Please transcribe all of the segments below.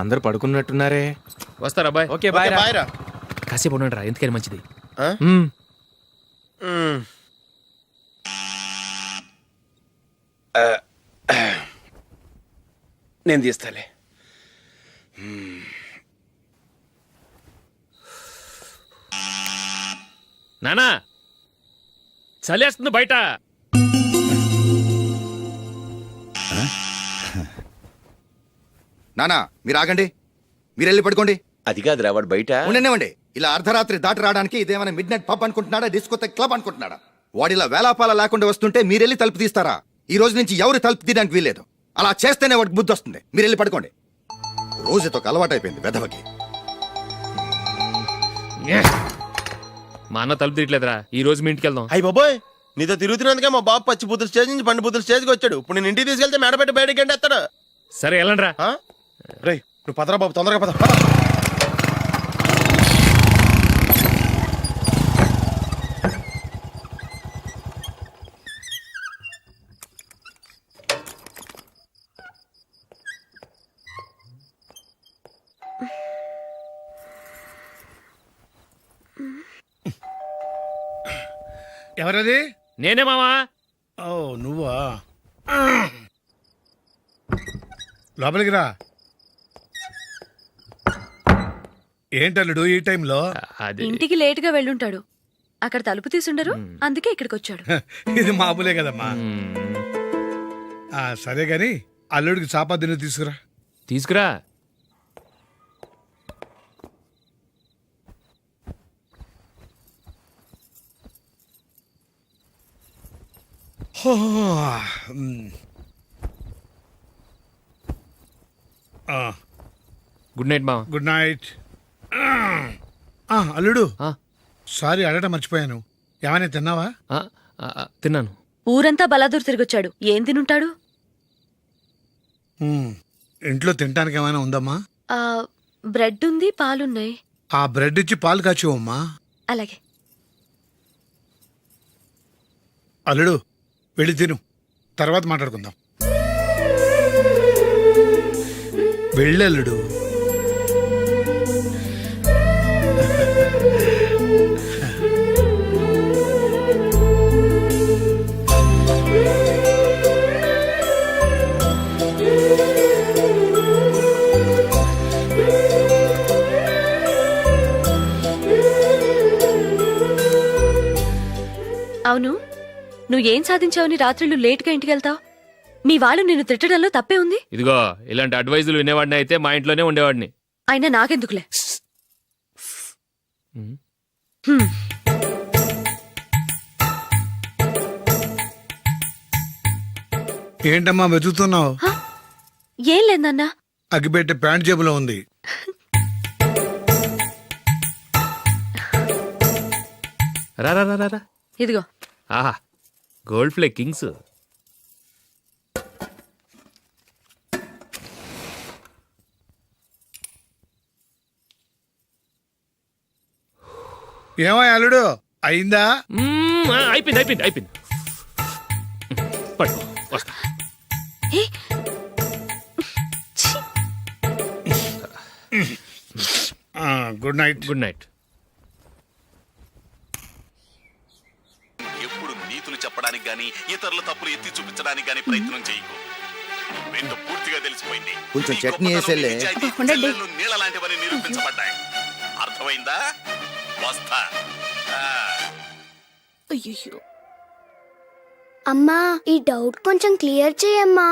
అందరు పడుకున్నట్టున్నారే. వస్తారా bye? Okay bye రా. కాసేపు ఉండండి రా, ఎందుకని మంచిది. నేను తీస్తాలే. నానా చలేస్తుంది బయట. నానా మీరు ఆగండి, మీరు వెళ్ళి పడుకోండి. అది కాదురా, వాడు బయట ఉండనివ్వండి. ఇలా అర్ధరాత్రి దాటి రావడానికి ఇదేమైనా మిడ్ నైట్ పబ్ అనుకుంటున్నాడా, డిస్కోథెక్ క్లబ్ అనుకుంటున్నాడా? వాడిలా వేలాపాల లేకుండా వస్తుంటే మీరెళ్ళి తలుపు తీస్తారా? ఈ రోజు నుంచి ఎవరు తలుపు తీయడానికి వీల్లేదు. అలా చేస్తేనే వాడికి బుద్ధి వస్తుంది. మీరు వెళ్ళి పడుకోండి. రోజుతో అలవాటు అయిపోయింది వెధవకి. మా అన్న తలుపు తీయట్లేదురా, ఈ రోజు మీ ఇంటికి వెళ్దాం. అయ్యి బాబోయ్, నీతో తిరుగుతున్నందుకే మా బాబు పచ్చి బుద్ధుల స్టేజ్ నుంచి పండు బుద్ధుల స్టేజ్కి వచ్చాడు. ఇప్పుడు నేను ఇంటికి తీసుకెళ్తే మేడపెట్టి బయటకి ఎండేస్తాడు. సరే వెళ్ళండి రా. రేయ్ నువ్వు పదరా బాబు, తొందరగా పద. ఎవరది? నేనే మావా. ఓ నువ్వా? లోపలికి రా. ఏంటల్లుడు ఈ టైంలో? ఇంటికి లేట్ గా వెళ్ళుంటాడు, అక్కడ తలుపు తీసుండరు, అందుకే ఇక్కడికి వచ్చాడు. ఇది మామూలే కదమ్మా. సరే గాని అల్లుడికి చాపాదిని తీసుకురా. తీసుకురా. గుడ్ నైట్ మావా. Good night. అల్లుడు సారీ అడగటం మర్చిపోయాను. ఏమైనా తిన్నావా? తిన్నాను. ఊరంతా బలాదూర్ తిరిగొచ్చాడు, ఏం తినుంటాడు? ఇంట్లో తినటానికి ఏమైనా ఉందమ్మా? బ్రెడ్ ఉంది, పాలున్నాయి. ఆ బ్రెడ్ ఇచ్చి పాలు కాచివమ్మా. అలాగే. అల్లుడు వెళ్ళి తిను, తర్వాత మాట్లాడుకుందాం. వెళ్ళల్లుడు. అవును, నువ్వేం సాధించావని రాత్రులు లేట్గా ఇంటికి వెళ్తావు? మీ వాళ్ళు నిన్ను తిట్టడంలో తప్పే ఉంది. ఇదిగో ఇలాంటి అడ్వైజులు వినేవాడిని అయితే మా ఇంట్లోనే ఉండేవాడిని. అయినా నాకెందుకులే. ఏంటమ్మా వెతుకుతున్నావు? ఏం లేదన్నా. అగ్గిపెట్టె ప్యాంట్ జేబులో ఉంది. రా రా రా రా. ఇదిగో. ఆహా, గోల్డ్ ఫ్లే కింగ్స్. ఏమో అల్లుడు అయిందా? అయిపోయింది అయిపోయింది అయిపోయింది. పట్టు వస్తా. Good night. Good night. ఎప్పుడు నీతులు చెప్పడానికి గాని ఇతరుల తప్పులు ఎత్తి చూపించడానికి గాని ప్రయత్నం చేయకు. రెండు పూర్తిగా తెలిసిపోయింది. కొంచెం చట్నీ వేసేలే. నీళ్ళ లాంటివని నిరూపించబడ్డాయి. అర్థమైందా? వస్తా. అయ్యో అమ్మా, ఈ డౌట్ కొంచెం క్లియర్ చేయమ్మా.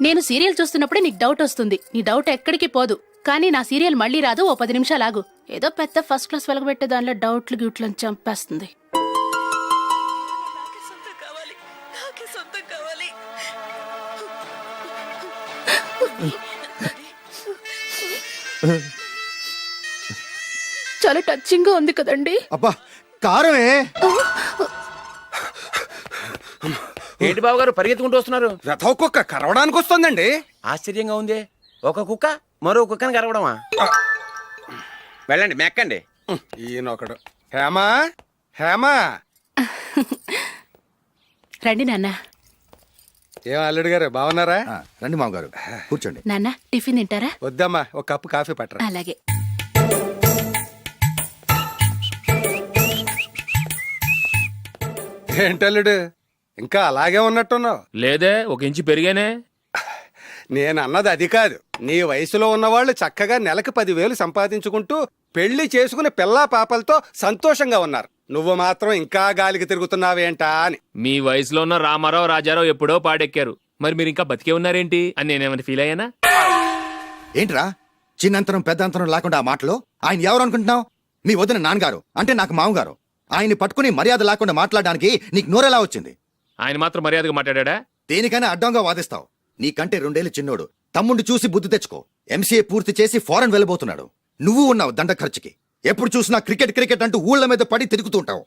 నేను సీరియల్ చూస్తున్నప్పుడే నీకు డౌట్ వస్తుంది. నీ డౌట్ ఎక్కడికి పోదు. కానీ నా సీరియల్ మళ్ళీ రాదు. ఓ 10 నిమిషాలు ఆగు. ఏదో పెద్ద ఫస్ట్ క్లాస్ వెలగబెట్టే దానిలో డౌట్లు గ్యూట్లను చంపేస్తుంది. చాలా టచింగ్ గా ఉంది కదండి. అబ్బా కారమే. ఏంటి బాబు గారు పరిగెత్తుకుంటూ వస్తున్నారు? రథ కుక్క కరవడానికి వస్తుందండి. ఆశ్చర్యంగా ఉంది. ఒక కుక్క మరో కుక్కని కరవడమా? వెళ్ళండి మెక్కండి. ఈయనొకడు. హేమా హేమా రండి నాన్న. ఏం అల్లుడు గారు బాగున్నారా? రండి మామగారు కూర్చోండి. నాన్న టిఫిన్ తింటారా? వద్దమ్మా, ఒక కప్పు కాఫీ పట్టరా. అలాగే. ఏంటల్లుడు ఇంకా అలాగే ఉన్నట్టున్నావు? లేదే, ఒక ఇంచు పెరిగానే. నేను అన్నది అది కాదు. నీ వయసులో ఉన్నవాళ్ళు చక్కగా నెలకు 10,000 సంపాదించుకుంటూ పెళ్లి చేసుకుని పిల్లా పాపలతో సంతోషంగా ఉన్నారు. నువ్వు మాత్రం ఇంకా గాలికి తిరుగుతున్నావేంటా అని. మీ వయసులో ఉన్న రామారావు రాజారావు ఎప్పుడో పాడెక్కారు, మరి మీరు ఇంకా బతికే ఉన్నారేంటి అని నేనేమైనా ఫీల్ అయ్యానా? ఏంట్రా చిన్నంతరం పెద్దంతరం లేకుండా ఆ మాటలు? ఆయన ఎవరు అనుకుంటున్నావు? మీ వదిన నాన్నగారు, అంటే నాకు మామగారు. ఆయన్ని పట్టుకుని మర్యాద లేకుండా మాట్లాడడానికి నీకు నోరెలా వచ్చింది? ఆయన మాత్రం మర్యాదగా మాట్లాడా? దేనికైనా అడ్డంగా వాదిస్తావు. నీకంటే 2 ఏళ్ళు చిన్నోడు. తమ్ముడు చూసి బుద్ధి తెచ్చుకో. ఎంసీఏ పూర్తి చేసి ఫారెన్ వెళ్ళబోతున్నాడు. నువ్వు ఉన్నావు దండ ఖర్చుకి. ఎప్పుడు చూసినా క్రికెట్ క్రికెట్ అంటూ ఊళ్ళ మీద పడి తిరుగుతుంటావు.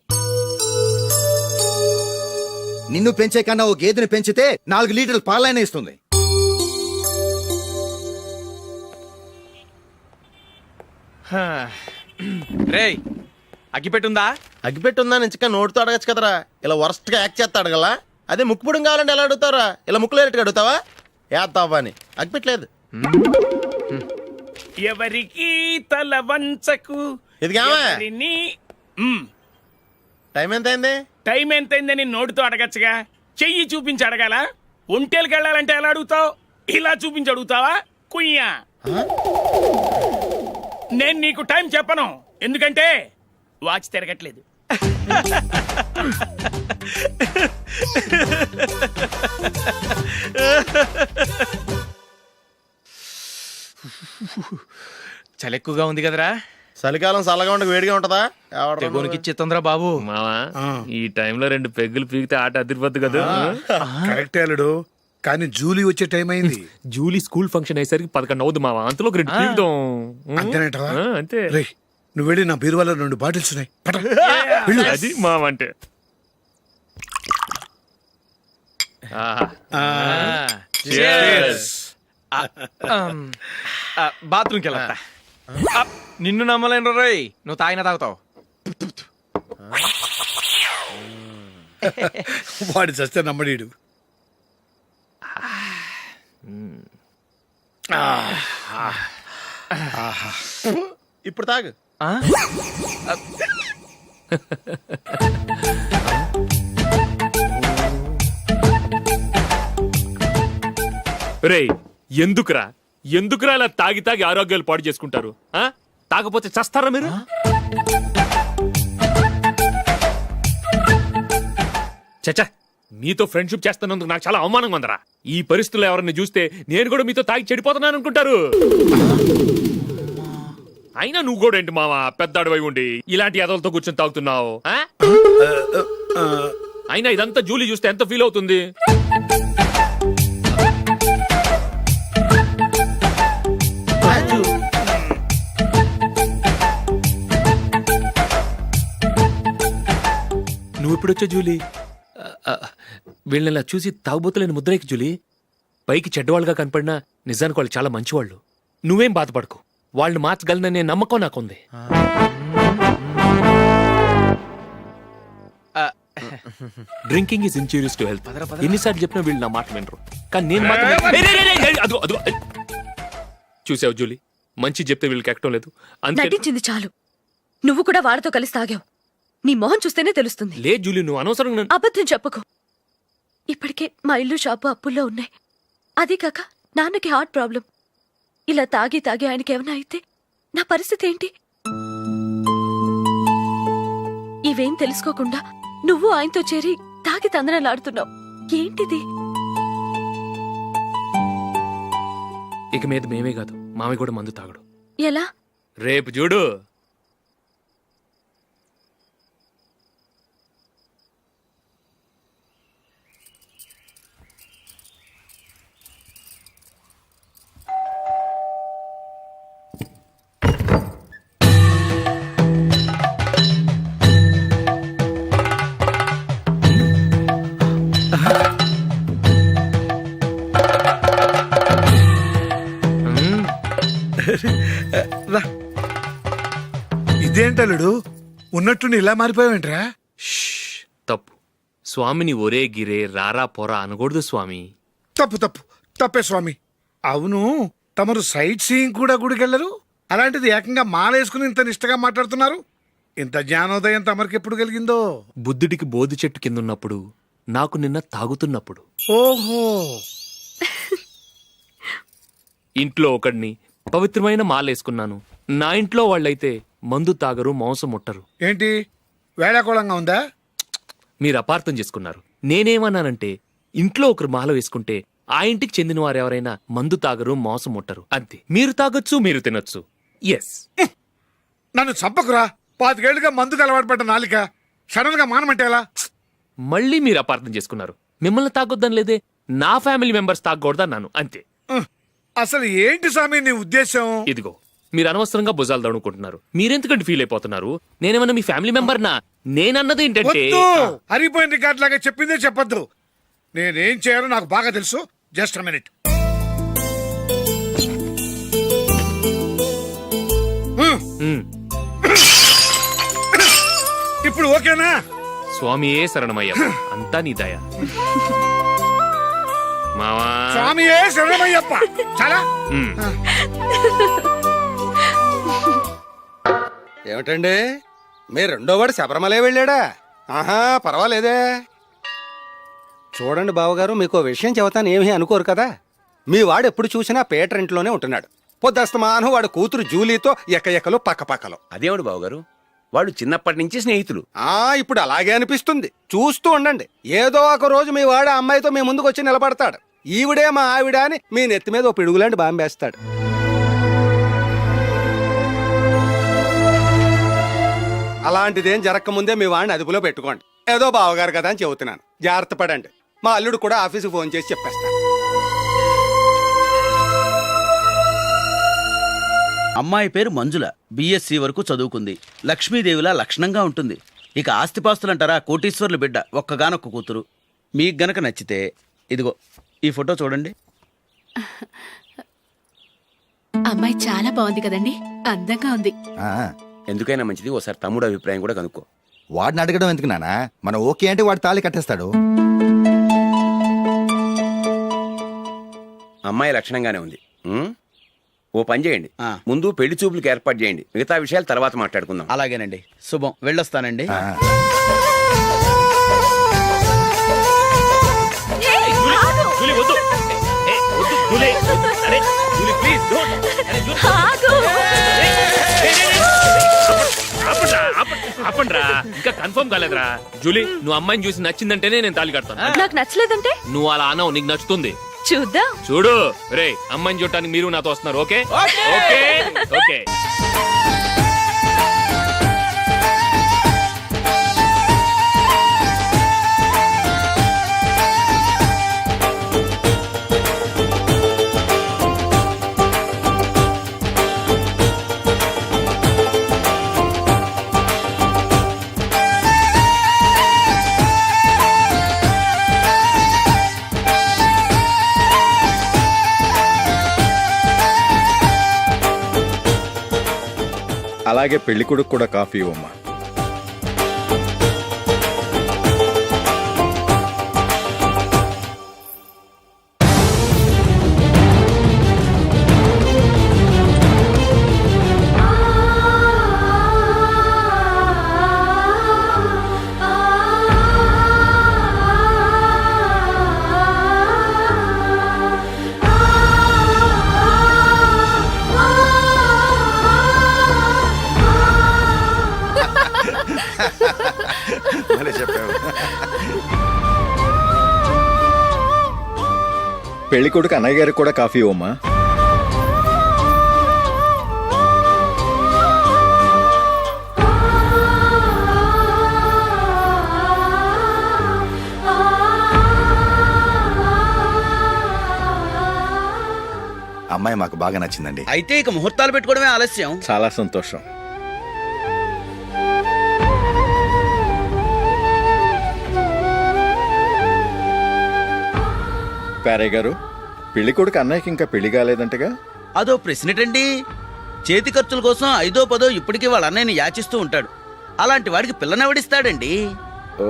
నిన్ను పెంచే కన్నా ఓ గేదెని పెంచితే 4 లీటర్లు పాలైనా ఇస్తుంది. రేయ్ అగ్గిపెట్టుందా? అగ్గిపెట్టుందా నుంచి నోటితో అడగచ్చు కదరా. ఇలా వరస్ట్ గా యాక్ట్ చేస్తా అడగలా? అదే ముక్కుపుడం కావాలంటే ఎలా అడుగుతారా? ఇలా ముక్కులేటట్టు అడుగుతావా? ఏత్తావా అని. అగ్గిపెట్టలేదు. ఎవరికి తల వంచకు. ఇది కావా? టైం ఎంత అయింది? టైం ఎంతైందని నోటితో అడగచ్చుగా, చెయ్యి చూపించి అడగాల? ఒంటేలకు వెళ్ళాలంటే ఎలా అడుగుతావు? ఇలా చూపించి అడుగుతావా? కుయ్యా. నేను నీకు టైం చెప్పను, ఎందుకంటే వాచ్ తిరగట్లేదు. చలి ఎక్కువగా ఉంది కదరా? చలికాలం చల్లగా ఉండక వేడిగా ఉంటదా? తెగునికి తొందర బాబు. మావా, ఈ టైంలో 2 పెగ్గులు పీకితే ఆట అదిరిపోద్దు కదా. కరెక్ట్ అల్లుడు, కానీ జూలీ వచ్చే టైం అయింది. జూలీ స్కూల్ ఫంక్షన్ అయ్యేసరికి 11 అవుద్ది మావా. అంతలో 2 పీకుదాం. అంతేనేటవా? అంతే. రే నువ్వు వెళ్ళి నా బీరువాలో 2 బాటిల్స్ ఉన్నాయి. పట. అది మావా అంటే. బాత్రూమ్కి వెళ్ళా. నిన్ను నమ్మలేను రోయ్, నువ్వు తాగినా తాగుతావు. వాడి చస్తే నమ్మడీడు. ఇప్పుడు తాగు. రేయ్ ఎందుకురా ఇలా తాగి తాగి ఆరోగ్యాలు పాడు చేసుకుంటారు? తాగపోతే చస్తారా మీరు? చచ్చా, మీతో ఫ్రెండ్షిప్ చేస్తున్నందుకు నాకు చాలా అవమానంగా ఉందరా. ఈ పరిస్థితుల్లో ఎవరిని చూస్తే నేను కూడా మీతో తాగి చెడిపోతున్నాను అనుకుంటారు. అయినా నువ్వు కూడా ఏంటి మావా, పెద్ద అడవై ఉండి ఇలాంటి ఎదలతో కూర్చొని తాగుతున్నావు? అయినా ఇదంతా జూలీ చూస్తే ఎంత ఫీల్ అవుతుంది? నువ్వు ఎప్పుడొచ్చా జూలీ? వీళ్ళని చూసి తాగుబోతులేని ముద్రేకి జూలీ. పైకి చెడ్డవాళ్ళుగా కనపడినా నిజానికి వాళ్ళు చాలా మంచివాళ్ళు. నువ్వేం బాధపడకు, వాళ్ళని మార్చగలననే నమ్మకం నాకుంది. Drinking is injurious to health. ఎన్నిసార్లు చెప్పినా వీళ్ళు నా మాట వినరు, కానీ నేను మాత్రం. చూసావు జూలీ, మంచి చెప్తే వీళ్ళకి ఎక్కడం లేదు. నటించింది చాలు. నువ్వు కూడా వాడితో కలిసి తాగావు. నీ మొహం చూస్తేనే తెలుస్తుంది. లే జూలీ, నువ్వు అనవసరంగా అబద్ధం చెప్పుకో. ఇప్పటికే మా ఇల్లు షాపు అప్పుల్లో ఉన్నాయి. అదే కాక నాన్నకి హార్ట్ ప్రాబ్లం. ఇలా తాగి తాగి ఆయనకి ఏమైనా అయితే నా పరిస్థితి ఏంటి? ఇవేం తెలుసుకోకుండా నువ్వు ఆయనతో చేరి తాగి తందనలాడుతున్నావు. ఏంటిది? ఇక మీద మేమే కాదు, మామి కూడా మందు తాగడు. ఎలా? రేపు చూడు. ఇదేంటలుడు, ఉన్నట్టుండి ఇలా మారిపోయావేంట్రా? తప్పు. స్వామిని ఒరే గిరే రారా పోరా అనకూడదు స్వామి. తప్పే స్వామి. అవును, తమరు సైట్ సీయింగ్ కూడా గుడికెళ్ళరు, అలాంటిది ఏకంగా మాలేసుకుని ఇంత నిష్టగా మాట్లాడుతున్నారు. ఇంత జ్ఞానోదయం తమరికి ఎప్పుడు కలిగిందో? బుద్ధుడికి బోధి చెట్టు కింద ఉన్నప్పుడు, నాకు నిన్న తాగుతున్నప్పుడు. ఓహో, ఇంట్లో ఒకడిని పవిత్రమైన మాలేసుకున్నాను. నా ఇంట్లో వాళ్ళైతే మందు తాగరు, మాంసం ముట్టరు. ఏంటి వేళాకోళంగా ఉందా? మీరు అపార్థం చేసుకున్నారు. నేనేమన్నానంటే, ఇంట్లో ఒకరు మాల వేసుకుంటే ఆ ఇంటికి చెందిన వారు ఎవరైనా మందు తాగరు, మాంసం ముట్టరు, అంతే. మీరు తాగొచ్చు, మీరు తినొచ్చు. ఎస్. నన్ను చంపకురా. 5 ఏళ్లుగా మందుకు అలవాటు పడ్డ నాలిక సడన్ గా మానమంటే ఎలా? మళ్ళీ మీరు అపార్థం చేసుకున్నారు. మిమ్మల్ని తాగొద్దని లేదే, నా ఫ్యామిలీ మెంబర్స్ తాగకూడదన్నాను, అంతే. అసలు ఏంటి స్వామి నీ ఉద్దేశం? ఇదిగో, మీరు అనవసరంగా భుజాలు దడుకుంటున్నారు. మీరెందుకంటే ఫీల్ అయిపోతున్నారు? నేనేమన్నా మీ ఫ్యామిలీ మెంబర్నా? నేనన్నది ఏంటంటే, వద్దు, హరిపోయిన రికార్డ్ లాగా చెప్పిందే చెప్పొద్దు. నేనేం చేయాలో నాకు బాగా తెలుసు. Just a minute. ఇప్పుడు ఓకేనా? స్వామియే శరణమయ్య, అంతా నీ దయ. మావా, స్వామియే శరణమయ్యప్ప. చాలా మ్. ఏమిటండి, మీ రెండోవాడు శబరిమలే వెళ్ళాడా? ఆహా, పర్వాలేదే. చూడండి బావగారు, మీకు ఓ విషయం చెబుతాను, ఏమీ అనుకోరు కదా. మీ వాడు ఎప్పుడు చూసినా పేటర్ ఇంట్లోనే ఉంటున్నాడు. పొద్దస్తమానం వాడు కూతురు జూలీతో ఎక్కలు పక్కపక్కలు. అదేమిటి బావగారు, వాళ్ళు చిన్నప్పటి నుంచి స్నేహితులు. ఇప్పుడు అలాగే అనిపిస్తుంది. చూస్తూ ఉండండి, ఏదో ఒక రోజు మీ వాడు ఆ అమ్మాయితో మీ ముందుకు వచ్చి నిలబడతాడు. ఈవిడే మా ఆవిడ అని మీ నెత్తి మీద ఓ పిడుగులాంటి బాంబేస్తాడు. అలాంటిదేం జరగకముందే మీ వాడిని అదుపులో పెట్టుకోండి. ఏదో బావగారు కదా అని చెబుతున్నాను, జాగ్రత్త పడండి. మా అల్లుడు కూడా ఆఫీసుకు ఫోన్ చేసి చెప్పేస్తాను. అమ్మాయి పేరు మంజుల, బిఎస్సి వరకు చదువుకుంది. లక్ష్మీదేవిలా లక్షణంగా ఉంటుంది. ఇక ఆస్తిపాస్తులంటారా, కోటీశ్వర్లు బిడ్డ, ఒక్కగానొక్క కూతురు. మీకు గనక నచ్చితే ఇదిగో ఈ ఫోటో చూడండి. అమ్మాయి చాలా బాగుంది కదండి, అందంగా ఉంది. ఎందుకైనా మంచిది ఓసారి తమ్ముడు అభిప్రాయం కూడా కనుక్కో. వాడిని అడగడం ఎందుకు నానా? మనం ఓకే అంటే వాడు తాళి కట్టేస్తాడు. అమ్మాయి లక్షణంగానే ఉంది. ఓ పని చేయండి, ముందు పెళ్లి చూపులకు ఏర్పాటు చేయండి. మిగతా విషయాలు తర్వాత మాట్లాడుకుందాం. అలాగేనండి, శుభం, వెళ్ళొస్తానండి. జూలీ, వద్దు. వద్దు, జూలీ. అరే, జూలీ, ప్లీజ్, don't. అరే, జూలీ. ఆపండ్రా, ఇంకా కన్ఫర్మ్ కాలేదురా. జూలీ, నువ్వు అమ్మాయిని చూసి నచ్చిందంటేనే నేను తాళి కడతాను. నాకు నచ్చలేదంటే నువ్వు అలా అనవు, నీకు నచ్చుతుంది. చూద్దాం. చూడు రే, అమ్మాయిని చూడటానికి మీరు నాతో వస్తున్నారు. Okay okay okay. అలాగే పెళ్లి కొడుకు కూడా కాఫీ ఇవ్వమ్మా. పెళ్లి కొడుకు అన్నయ్య గారికి కూడా కాఫీ ఇవ్వమ్మా. అమ్మాయి మాకు బాగా నచ్చిందండి. అయితే ఇక ముహూర్తాలు పెట్టుకోవడమే ఆలస్యం. చాలా సంతోషం. పేరయ్య గారు, పెళ్లి కొడుకు అన్నయ్యకి ఇంకా పెళ్లి కాలేదంటగా? అదో ప్రశ్నటండి. చేతి ఖర్చుల కోసం 5దో 10దో ఇప్పటికీ వాళ్ళ అన్నయ్యని యాచిస్తూ ఉంటాడు. అలాంటి వాడికి పిల్లనెవడిస్తాడండి? ఓ,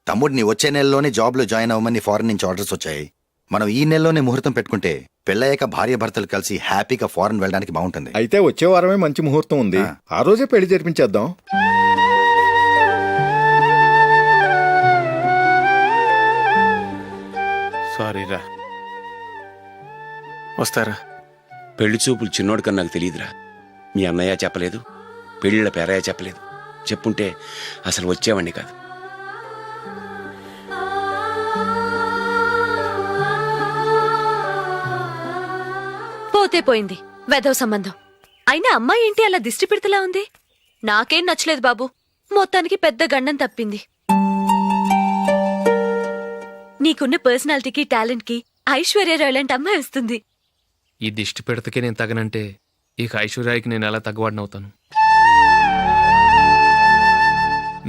తమ్ముడిని వచ్చే నెలలోనే జాబ్లో జాయిన్ అవ్వమని ఫారెన్ నుంచి ఆర్డర్స్ వచ్చాయి. మనం ఈ నెలలోనే ముహూర్తం పెట్టుకుంటే పెళ్ళయ్యాక భార్య భర్తలు కలిసి హ్యాపీగా ఫారెన్ వెళ్ళడానికి బాగుంటుంది. అయితే వచ్చే వారమే మంచి ముహూర్తం ఉంది, ఆ రోజే పెళ్లి జరిపించేద్దాం. సారీరా. వస్తారా? పెళ్లి చూపులు చిన్నోడు కన్నా నాకు తెలియదురా. మీ అన్నయ్య చెప్పలేదు, పెళ్ళిళ్ళ పేరయ్య చెప్పలేదు. చెప్పుంటే అసలు వచ్చేవాడిని కాదు. పోతే పోయింది వెధవ సంబంధం. అయినా అమ్మాయి ఏంటి అలా దిష్టి పెడతలా ఉంది? నాకేం నచ్చలేదు బాబు. మొత్తానికి పెద్ద గండం తప్పింది. నీకున్న పర్సనాలిటీకి టాలెంట్కి ఐశ్వర్యరాయ్ లాంటి అమ్మాయి వస్తుంది. ఈ దిష్టి పెడతకే నేను తగనంటే ఇక ఐశ్వర్యానికి నేను ఎలా తగ్గవాడినవుతాను?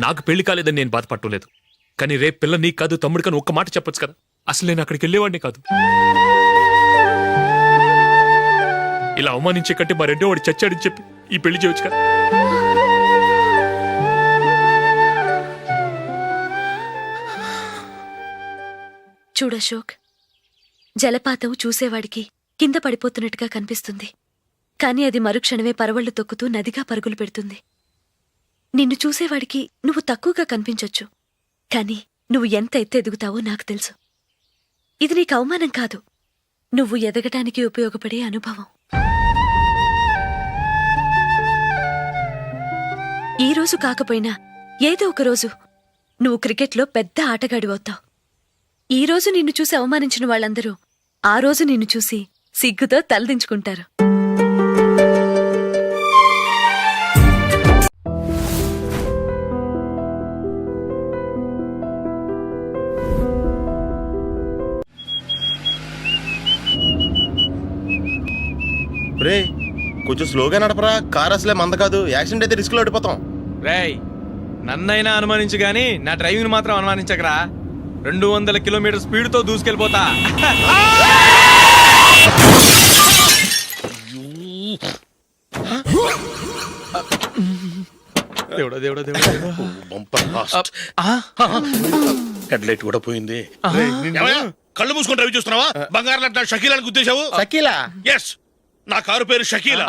నాకు పెళ్లి కాలేదని నేను బాధపట్టలేదు, కానీ రేపు పిల్ల నీకు కాదు తమ్ముడు కానీ ఒక్క మాట చెప్పొచ్చు కదా. అసలు నేను అక్కడికి వెళ్ళేవాడిని కాదు. ఇలా అవమానించే కంటే మా రెండో వాడు చచ్చాడని చెప్పి ఈ పెళ్లి చేయొచ్చు కదా. చూడశోక్, జలపాతం చూసేవాడికి కింద పడిపోతున్నట్టుగా కనిపిస్తుంది, కాని అది మరుక్షణమే పరవళ్లు తొక్కుతూ నదిగా పరుగులు పెడుతుంది. నిన్ను చూసేవాడికి నువ్వు తక్కువగా కనిపించొచ్చు, కాని నువ్వు ఎంత ఎత్తు ఎదుగుతావో నాకు తెలుసు. ఇది నీకు అవమానం కాదు, నువ్వు ఎదగటానికి ఉపయోగపడే అనుభవం. ఈ రోజు కాకపోయినా ఏదో ఒక రోజు నువ్వు క్రికెట్లో పెద్ద ఆటగాడివవుతావు. ఈ రోజు నిన్ను చూసి అవమానించిన వాళ్ళందరూ ఆ రోజు నిన్ను చూసి సిగ్గుతో తలదించుకుంటారు. రే కొంచెం స్లోగా నడపరా, కార్ అసలే మంద కాదు. యాక్సిడెంట్ అయితే రిస్క్ లో ఓడిపోతాం. రేయ్, నన్నైనా అనుమానించు గాని నా డ్రైవింగ్ మాత్రం అనుమానించకరా. 200 కిలోమీటర్ స్పీడ్ తో దూసుకెళ్ళిపోతా. దేవుడా దేవుడా దేవుడా. హెడ్ లైట్ కూడా పోయింది. కళ్ళు మూసుకొని రవి చూస్తున్నావా? బంగారం లాంటి షకీలాని గుర్తించావు? షకీలా? ఎస్, నా కారు పేరు Shakeela.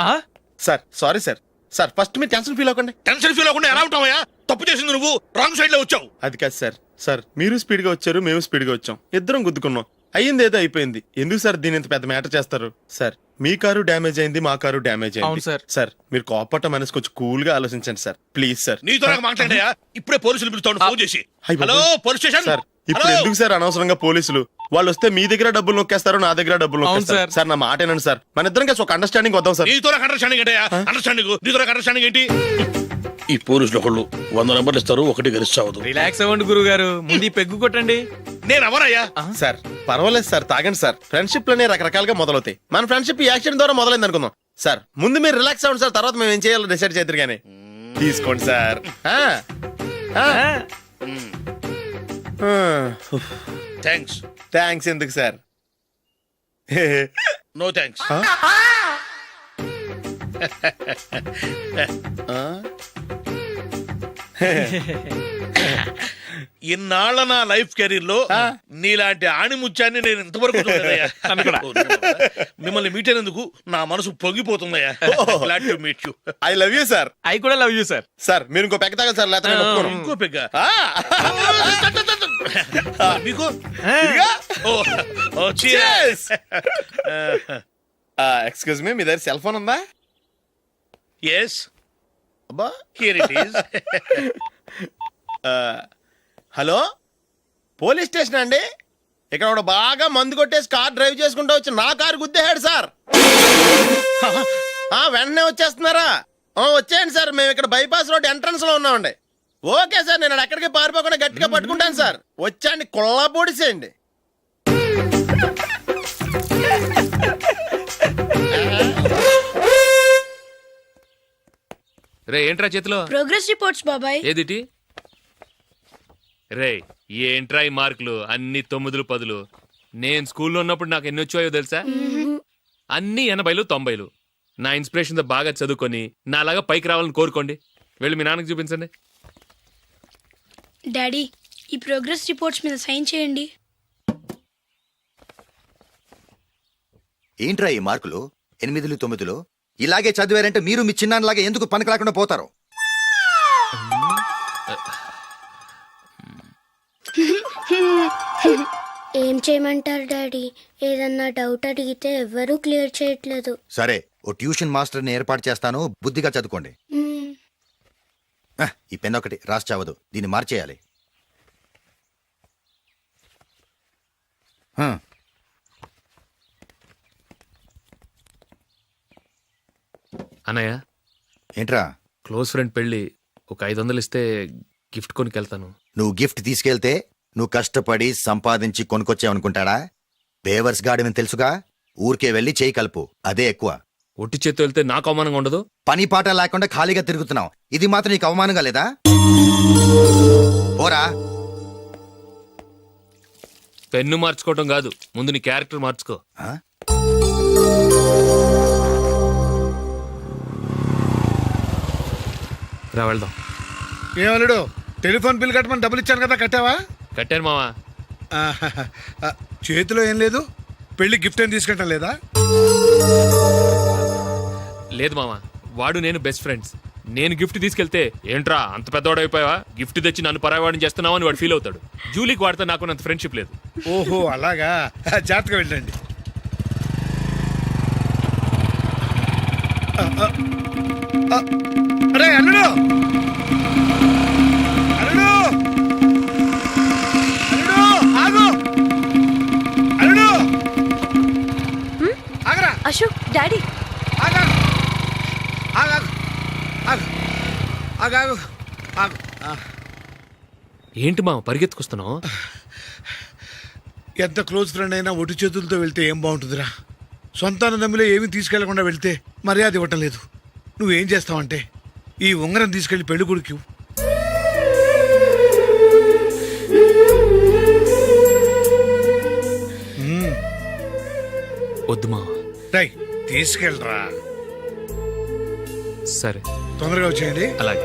Sir sorry sir. Sir first మీరు టెన్షన్ ఫీల్ అవ్వకండి. టెన్షన్ ఫీల్ అవ్వకుండా ఎలా ఉంటావయ్యా? తప్పు చేసింది నువ్వు, రాంగ్ సైడ్ లో వచ్చావు. అది కాదు సార్. సార్ మీరు స్పీడ్ గా వచ్చారు, మేము స్పీడ్ గా వచ్చాం, ఇద్దరం గుద్దుకున్నాం. అయ్యింది ఏదో అయిపోయింది. ఎందుకు సార్ దీని ఇంత పెద్ద మ్యాటర్ చేస్తారు? సార్ మీ కారు డ్యామేజ్ అయింది, మా కారు డ్యామేజ్ అయింది. సార్. సార్ మీరు కోపట్ట మనసు కొంచెం కూల్ గా ఆలోచించండి సార్, ప్లీజ్ సార్. నీతో నాకు మాట్లాడాయా? ఇప్పుడే పోలీసులు పిలుస్తాను, ఫోన్ చేసి. Hello police station. సార్ ఇప్పుడు ఎందుకు సార్ అనవసరంగా పోలీసులు? వాళ్ళు వస్తే మీ దగ్గర డబ్బులు నొక్కేస్తారు, నా దగ్గర డబ్బులు నొక్కేస్తారు. సార్ నా మాట ఏనండి సార్, మన ఇద్దరం కలిసి ఒక అండర్స్టాండింగ్ వద్దాం సార్. నీతో నాకు అండర్స్టాండింగ్ అంటే అండర్స్టాండింగ్, నీతో నాకు అండర్స్టాండింగ్ ఏంటి? ఈ పోలీసులు ఒకళ్ళు 100 నెంబర్లు ఇస్తారు, ఒకటి గెలిచావదు. రిలాక్స్ అవ్వండి గురువు గారు, ముందు ఈ పెగ్గు కొట్టండి. నేను ఎవరయ్యా? సార్ పర్వాలేదు సార్, తాగండి సార్. ఫ్రెండ్షిప్ లోనే రకరకాలుగా మొదలవుతాయి. మన ఫ్రెండ్షిప్ ఈ యాక్సిడెంట్ ద్వారా మొదలైంది అనుకుందాం. సార్ ముందు మీరు రిలాక్స్ అవ్వండి సార్, తర్వాత మేము ఏం చేయాలో డిసైడ్ చేద్దరు కానీ. తీసుకోండి సార్. థ్యాంక్స్. థ్యాంక్స్ ఎందుకు సార్? No thanks. ఇన్నాళ్ళ నా లైఫ్ కెరీర్ లో నీలాంటి ఆణిముత్యాన్ని నేను ఇంతవరకు చూడలేదయ్యా. మిమ్మల్ని మీట్ అయినందుకు నా మనసు పొంగిపోతుందయ్యా. Glad to meet you. I love you sir. ఐ కూడా లవ్ యూ సార్. సార్ మీరు ఇంకో పెక్క తాగాలి సార్, లేకపోతే నేను ఒప్పుకోను. ఇంకో పెగ్గ మీకు? ఎక్స్క్యూజ్ మీ, మీ దగ్గర సెల్ ఫోన్ ఉందా? ఎస్, అబ్బా here it is. Hello police station అండి. ఇక్కడ ఒకడు బాగా మందు కొట్టేసి కార్ డ్రైవ్ చేసుకుంటూ వచ్చి నా కారు గుద్దేశాడు సార్. వెంటనే వచ్చేస్తున్నారా? వచ్చేయండి సార్, మేము ఇక్కడ బైపాస్ రోడ్ ఎంట్రన్స్ లో ఉన్నామండి. ఓకే సార్, నేను ఎక్కడికి పారిపోకుండా గట్టిగా పట్టుకుంటాను సార్. వచ్చాండి, కుళ్ళ పొడిసేయండి. రే ఏంట్రా చేతిలో? ప్రోగ్రెస్ రిపోర్ట్స్ బాబాయ్. ఏదిటి? రే ఏంట్రా ఈ మార్కులు అన్ని 9లు 10లు? నేను స్కూల్లో ఉన్నప్పుడు నాకు ఎన్ని వచ్చాయో తెలుసా? అన్ని 80లు 90లు. నా ఇన్స్పిరేషన్ తో బాగా చదువుకొని నాలాగా పైకి రావాలని కోరుకోండి. వెళ్ళి మీ నాన్నకి చూపించండి. డాడీ ఈ ప్రోగ్రెస్ రిపోర్ట్స్ మీద సైన్ చేయండి. ఏంట్రా ఈ మార్కులు 8, 9? ఇలాగే చదివారంటే మీరు మీ చిన్నాన్నలాగా ఎందుకు పనికి లేకుండా పోతారు? ఏం చేయమంటారు డాడీ? ఏదన్నా డౌట్ అడిగితే ఎవ్వరూ క్లియర్ చేయట్లేదు. సరే, ఓ ట్యూషన్ మాస్టర్ని ఏర్పాటు చేస్తాను, బుద్ధిగా చదువుకోండి. ఈ పెన్ ఒకటి రాసి చావదు, దీన్ని మార్చేయాలి. అన్నయ్య, ఏంట్రా? క్లోజ్ ఫ్రెండ్ పెళ్ళి, ఒక 500 ఇస్తే గిఫ్ట్ కొనుకెళ్తాను. నువ్వు గిఫ్ట్ తీసుకెళ్తే నువ్వు కష్టపడి సంపాదించి కొనుక్కొచ్చావనుకుంటాడా? బేవర్స్ గాడివని తెలుసుగా, ఊరికే వెళ్ళి చేయి కలుపు, అదే ఎక్కువ. ఒట్టి చేత్తో వెళ్తే నాకు అవమానంగా ఉండదు? పని పాట లేకుండా ఖాళీగా తిరుగుతున్నావు, ఇది మాత్రం నీకు అవమానంగా లేదా? పోరా. పెన్ను మార్చుకోవటం కాదు, ముందు నీ క్యారెక్టర్ మార్చుకో. రా వెళ్దాం. ఏమలుడు, టెలిఫోన్ బిల్ కట్టమని డబ్బులు ఇచ్చాను కదా, కట్టావా? కట్టాను మావా. చేతిలో ఏం లేదు, పెళ్లి గిఫ్ట్ ఏం తీసుకుంటాం లేదా? లేదు మామ, వాడు నేను బెస్ట్ ఫ్రెండ్స్. నేను గిఫ్ట్ తీసుకెళ్తే ఏంట్రా అంత పెద్దవాడు అయిపోయావా, గిఫ్ట్ తెచ్చి నన్ను పరాయవాడిని చేస్తున్నావు అని వాడు ఫీల్ అవుతాడు. జూలీకి వాడితే నాకు అంత ఫ్రెండ్షిప్ లేదు. ఓహో అలాగా, జాగ్రత్తగా వెళ్ళండి. అరే అల్లుడు, అల్లుడు, అల్లుడు, ఆగు, అల్లుడు, ఆగరా. అశోక్, డాడీ. ఆగు, ఆగు, ఆగు, ఆగు, ఆగు. ఏంటి మామ పరిగెత్తుకొస్తున్నావు? ఎంత క్లోజ్ ఫ్రెండ్ అయినా ఒటి చేతులతో వెళ్తే ఏం బాగుంటుందిరా? సొంతాన దమ్మిలో ఏమీ తీసుకెళ్లకుండా వెళ్తే మర్యాద ఇవ్వటం లేదు. నువ్వేం చేస్తావంటే ఈ ఉంగరం తీసుకెళ్లి పెళ్లి కొడుకు. వద్దు మామ. రై, తీసుకెళ్ళరా. సరే, తొందరగా వచ్చేయండి. అలాగే.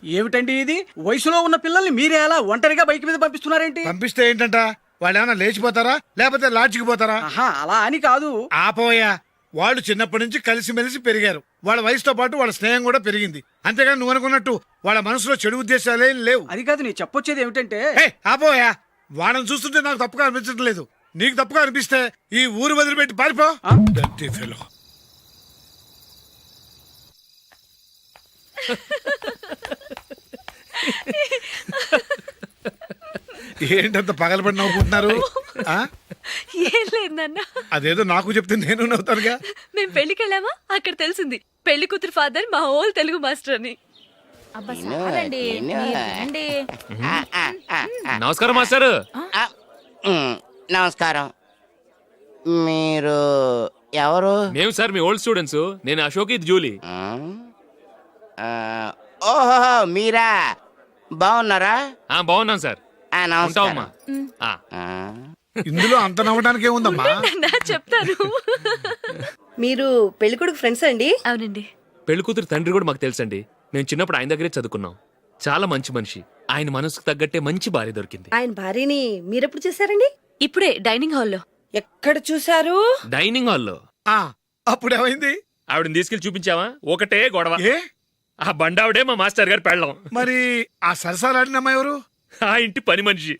ఏమిటండి ఇది? వయసులో ఉన్న పిల్లల్ని మీరే అలా ఒంటరిగా బైక్ మీద పంపిస్తున్నారేంటి? పంపిస్తే ఏంటంట, వాళ్ళు ఏమైనా లేచిపోతారా లేకపోతే లాడ్జికి పోతారా? అలా అని కాదు. ఆపోయా, వాళ్ళు చిన్నప్పటి నుంచి కలిసిమెలిసి పెరిగారు. వాళ్ళ వయసుతో పాటు వాళ్ళ స్నేహం కూడా పెరిగింది. అంతేగాని నువ్వు అనుకున్నట్టు వాళ్ళ మనసులో చెడు ఉద్దేశాలేం లేవు. అది కాదు, నేను చెప్పొచ్చేది ఏమిటంటే, ఆపోయా, వాళ్ళని చూస్తుంటే నాకు తప్పుగా అనిపించడం లేదు. నీకు తప్పుగా అనిపిస్తే ఈ ఊరు వదిలిపెట్టి పారిపో. Dirty fellow. ఏంటంత పగలబడి నవ్వుకుంటున్నారు? ఏం లేదు నాన్న, అదేదో నాకు చెప్తే నేను నవ్వుతానుగా. మేము పెళ్లికి వెళ్ళామా, అక్కడ తెలిసింది పెళ్లి కూతురు ఫాదర్ మా హోల్ తెలుగు మాస్టర్ అని. నమస్కారం మాస్టర్. నమస్కారం. మీరు ఎవరు? మేము సార్ మీ ఓల్డ్ స్టూడెంట్స్. నేను అశోక్, ఇది జూలీ. ఓహో, మీరా? బాగున్నారా? బాగున్నాం సార్. నమస్కారం. ఇందులో అంత నవ్వడానికి ఏముందమ్మా? చెప్తాను. మీరు పెళ్ళికొడుకు ఫ్రెండ్స్ అండి? అవునండి. పెళ్లి కూతురు తండ్రి కూడా మాకు తెలుసండి. మేము చిన్నప్పుడు ఆయన దగ్గరే చదువుకున్నాం. చాలా మంచి మనిషి. ఆయన మనసుకు తగ్గట్టే మంచి భార్య దొరికింది. ఆయన భార్యని మీరెప్పుడు చూసారండి? ఇప్పుడే డైనింగ్ హాల్లో. ఎక్కడ చూసారు? డైనింగ్ హాల్లో. అప్పుడు ఏమైంది? ఆవిడని తీసుకెళ్లి చూపించావా, ఒకటే గొడవ. ఏ? ఆ బండావిడే మా మాస్టర్ గారు పెళ్ళం. మరి ఆ సరసాలాడిన అమ్మాయి ఎవరు? ఆ ఇంటి పని మనిషి.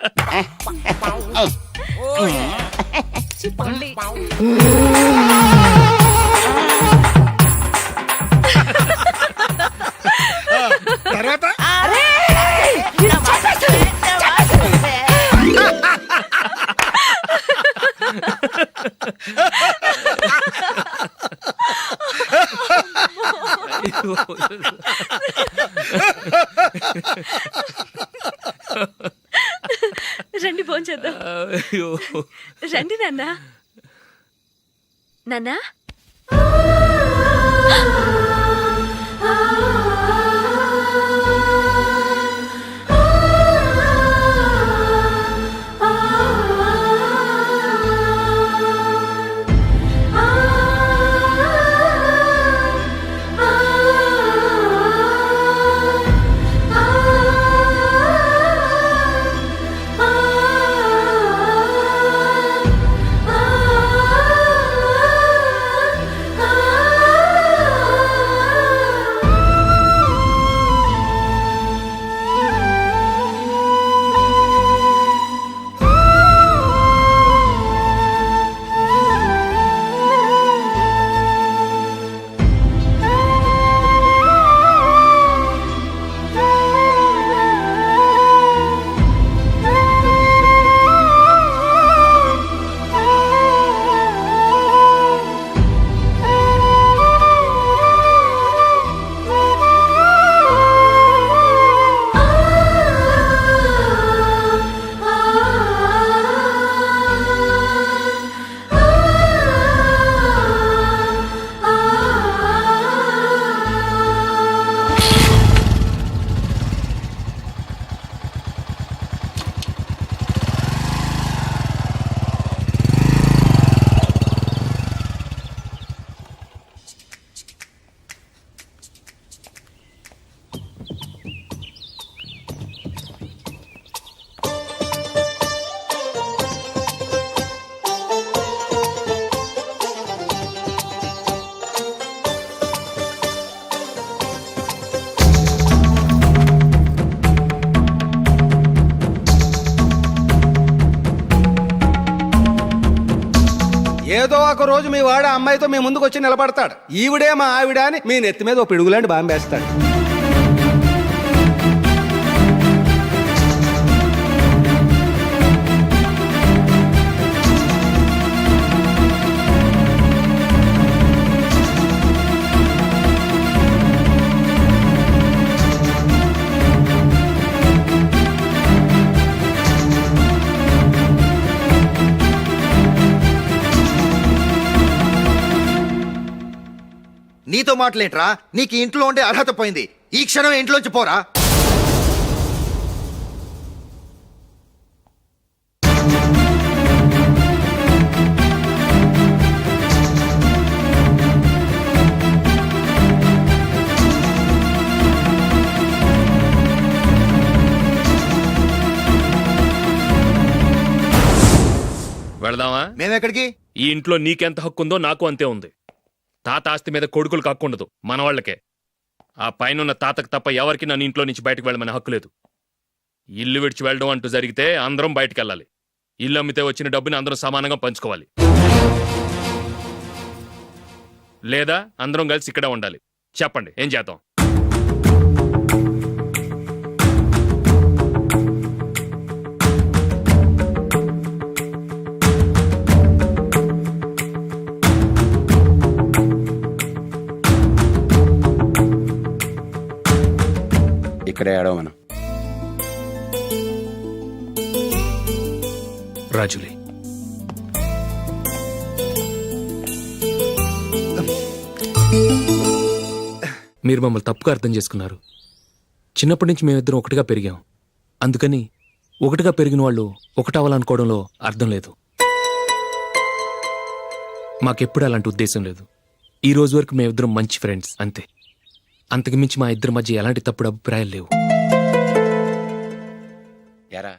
తర్వాత రండి భోంచేద్దాం. రండి నాన్న. నాన్నా, ఏదో ఒక రోజు మీ వాడు ఆ అమ్మాయితో మీ ముందుకు వచ్చి నిలబడతాడు. ఈవిడే మా ఆవిడ అని మీ నెత్తి మీద ఓ పిడుగులాంటి బాంబేస్తాడు. నీతో మాటలేంట్రా? నీకు ఈ ఇంట్లో ఉండే అర్హత పోయింది. ఈ క్షణం ఇంట్లోంచి పోరా. వెళదామా? మేమెక్కడికి? ఈ ఇంట్లో నీకెంత హక్కు ఉందో నాకు అంతే ఉంది. తాత ఆస్తి మీద కొడుకులు కాకుండదు, మన వాళ్ళకే. ఆ పైన తాతకు తప్ప ఎవరికి నన్ను ఇంట్లో నుంచి బయటకు వెళ్ళమనే హక్కు లేదు. ఇల్లు విడిచి వెళ్ళడం అంటూ జరిగితే అందరం బయటకు వెళ్ళాలి. ఇల్లు అమ్మితే వచ్చిన డబ్బుని అందరం సమానంగా పంచుకోవాలి. లేదా అందరం కలిసి ఇక్కడే ఉండాలి. చెప్పండి, ఏం చేద్దాం? ఇక్కడే ఆడవను. రాజులే, మీరు మమ్మల్ని తప్పుగా అర్థం చేసుకున్నారు. చిన్నప్పటి నుంచి మేమిద్దరం ఒకటిగా పెరిగాం. అందుకని ఒకటిగా పెరిగిన వాళ్ళు ఒకటవ్వాలనుకోవడంలో అర్థం లేదు. మాకెప్పుడు అలాంటి ఉద్దేశం లేదు. ఈ రోజు వరకు మేమిద్దరం మంచి ఫ్రెండ్స్ అంతే. అంతకుమించి మా ఇద్దరి మధ్య ఎలాంటి తప్పుడు అభిప్రాయాలు లేవు. ఎరా